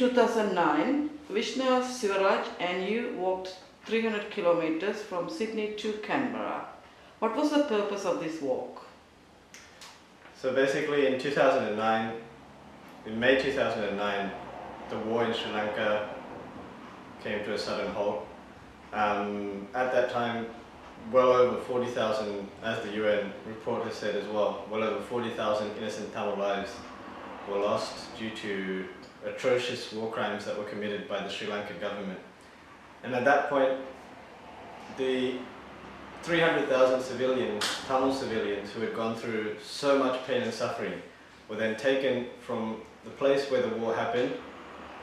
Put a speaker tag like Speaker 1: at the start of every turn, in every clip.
Speaker 1: 2009, Vishnu Sivaraj and you walked 300 kilometers from Sydney to Canberra. What was the purpose of this walk?
Speaker 2: So basically in 2009, in May 2009, the war in Sri Lanka came to a sudden halt. At that time, well over 40,000, as the UN report has said as well, well over 40,000 innocent Tamil lives were lost due to atrocious war crimes that were committed by the Sri Lankan government. And at that point, the 300,000 civilians, Tamil civilians, who had gone through so much pain and suffering, were then taken from the place where the war happened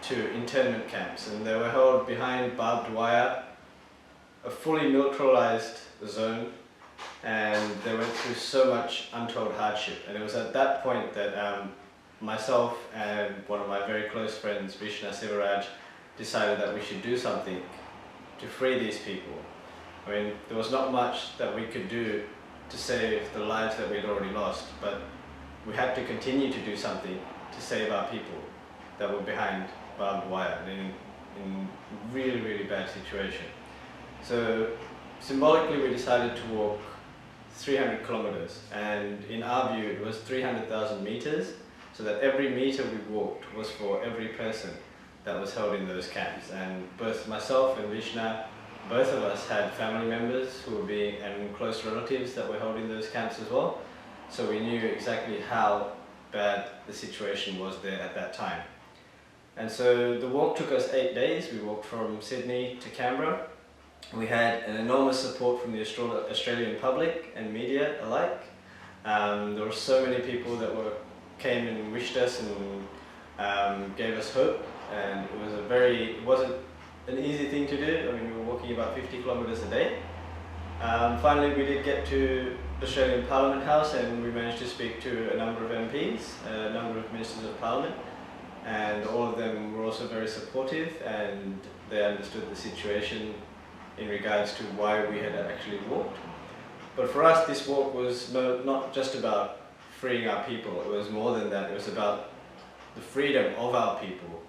Speaker 2: to internment camps, and they were held behind barbed wire, a fully militarized zone, and they went through so much untold hardship. And it was at that point that myself and one of my very close friends, Vishnu Sivaraj, decided that we should do something to free these people. I mean, there was not much that we could do to save the lives that we'd already lost, but we had to continue to do something to save our people that were behind barbed wire in really, really bad situation. So symbolically we decided to walk 300 kilometers, and in our view it was 300,000 meters, so that every meter we walked was for every person that was held in those camps. And both myself and Vishnu, both of us had family members who were and close relatives that were held in those camps as well. So we knew exactly how bad the situation was there at that time. And so the walk took us 8 days. We walked from Sydney to Canberra. We had an enormous support from the Australian public and media alike. There were so many people that came and wished us and gave us hope. And it wasn't an easy thing to do. I mean, we were walking about 50 kilometers a day. Finally, we did get to the Australian Parliament House, and we managed to speak to a number of MPs, a number of Ministers of Parliament, and all of them were also very supportive, and they understood the situation in regards to why we had actually walked. But for us, this walk was not just about freeing our people. It was more than that. It was about the freedom of our people.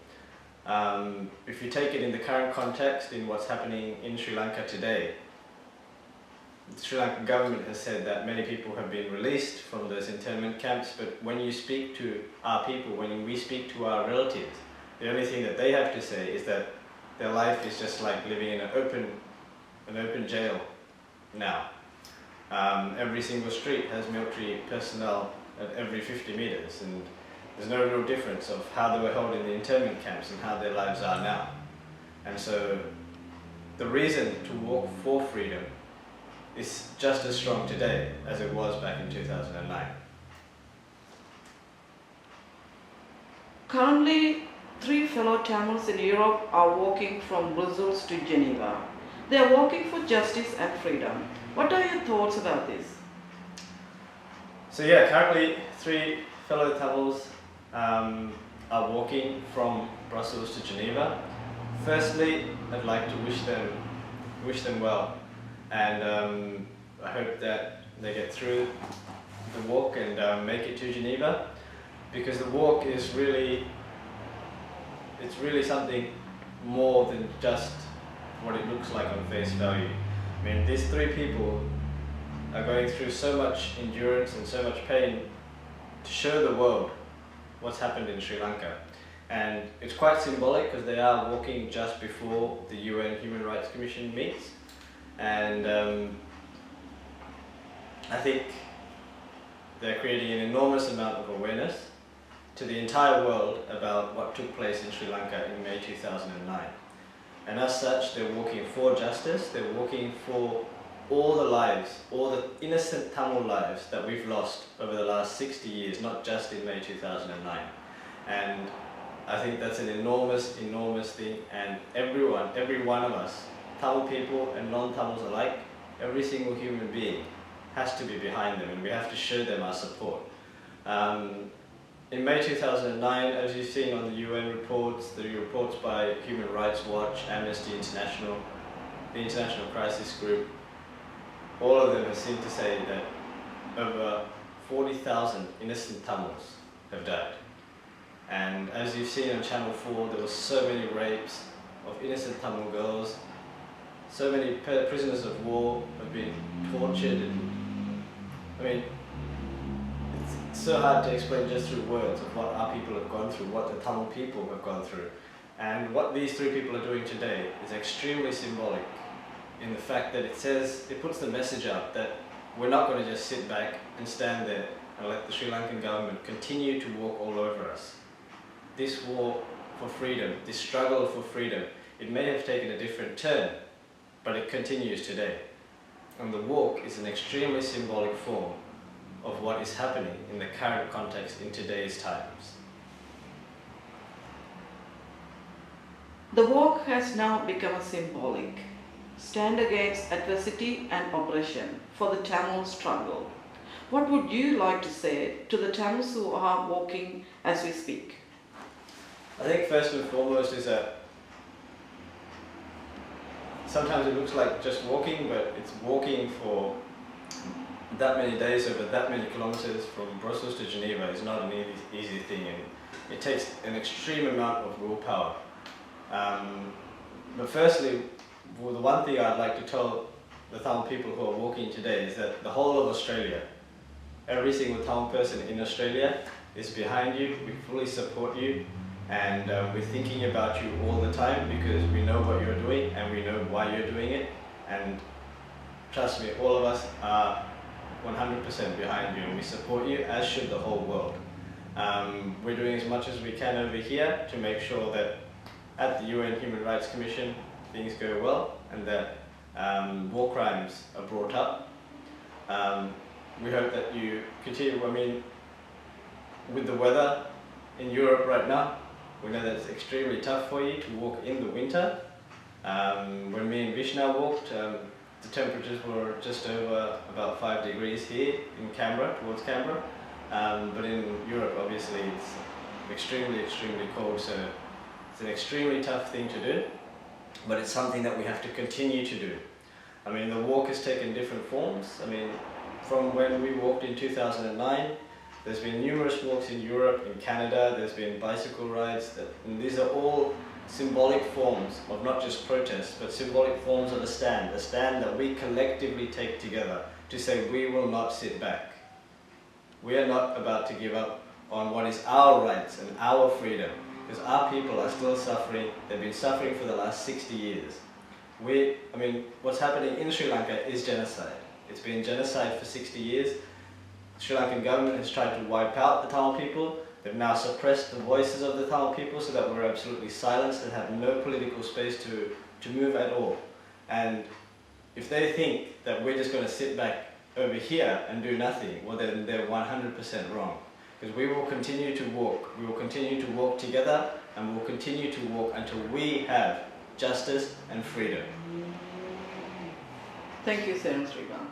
Speaker 2: If you take it in the current context, in what's happening in Sri Lanka today, the Sri Lankan government has said that many people have been released from those internment camps, but when you speak to our people, when we speak to our relatives, the only thing that they have to say is that their life is just like living in an open jail now. Every single street has military personnel at every 50 meters, and there's no real difference of how they were held in the internment camps and how their lives are now. And so the reason to walk for freedom is just as strong today as it was back in 2009.
Speaker 1: Currently, 3 fellow Tamils in Europe are walking from Brussels to Geneva. They are walking for justice and freedom. What are your thoughts about this?
Speaker 2: So yeah, currently 3 fellow Tamils are walking from Brussels to Geneva. Firstly, I'd like to wish them well, and I hope that they get through the walk and make it to Geneva, because the walk is really something more than just what it looks like on face value. I mean, these 3 people are going through so much endurance and so much pain to show the world what's happened in Sri Lanka. And it's quite symbolic because they are walking just before the UN Human Rights Commission meets. And I think they're creating an enormous amount of awareness to the entire world about what took place in Sri Lanka in May 2009. And as such, they're walking for justice, they're walking for all the lives, all the innocent Tamil lives that we've lost over the last 60 years, not just in May 2009. And I think that's an enormous, enormous thing, and every one of us, Tamil people and non-Tamils alike, every single human being has to be behind them, and we have to show them our support. In May 2009, as you've seen on the UN reports, the reports by Human Rights Watch, Amnesty International, the International Crisis Group, all of them have seemed to say that over 40,000 innocent Tamils have died. And as you've seen on Channel 4, there were so many rapes of innocent Tamil girls. So many prisoners of war have been tortured. And, I mean, it's so hard to explain just through words of what our people have gone through, what the Tamil people have gone through. And what these three people are doing today is extremely symbolic in the fact that it puts the message out that we're not going to just sit back and stand there and let the Sri Lankan government continue to walk all over us. This war for freedom, this struggle for freedom, it may have taken a different turn, but it continues today. And the walk is an extremely symbolic form of what is happening in the current context in today's times.
Speaker 1: The walk has now become a symbolic stand against adversity and oppression for the Tamil struggle. What would you like to say to the Tamils who are walking as we speak?
Speaker 2: I think first and foremost is that sometimes it looks like just walking, but it's walking for that many days over that many kilometers from Brussels to Geneva is not an easy thing, and it takes an extreme amount of willpower. But firstly, well, the one thing I'd like to tell the Tamil people who are walking today is that the whole of Australia, every single Tamil person in Australia is behind you. We fully support you, and we're thinking about you all the time because we know what you're doing and we know why you're doing it. And trust me, all of us are 100% behind you and we support you, as should the whole world. We're doing as much as we can over here to make sure that at the UN Human Rights Commission things go well and that war crimes are brought up. We hope that you continue. I mean, with the weather in Europe right now, we know that it's extremely tough for you to walk in the winter. When me and Vishna walked, the temperatures were just over about 5 degrees here in Canberra, towards Canberra. But in Europe, obviously, it's extremely cold, so it's an extremely tough thing to do, but it's something that we have to continue to do. I mean, the walk has taken different forms. I mean, from when we walked in 2009, there's been numerous walks in Europe, in Canada, there's been bicycle rides, and these are all symbolic forms of not just protest, but symbolic forms of a stand that we collectively take together to say we will not sit back. We are not about to give up on what is our rights and our freedom, because our people are still suffering. They've been suffering for the last 60 years. I mean, what's happening in Sri Lanka is genocide. It's been genocide for 60 years. The Sri Lankan government has tried to wipe out the Tamil people. They've now suppressed the voices of the Tamil people so that we're absolutely silenced and have no political space to move at all. And if they think that we're just going to sit back over here and do nothing, well then they're 100% wrong. Because we will continue to walk. We will continue to walk together, and we'll continue to walk until we have justice and freedom.
Speaker 1: Thank you, Seran Sribalan.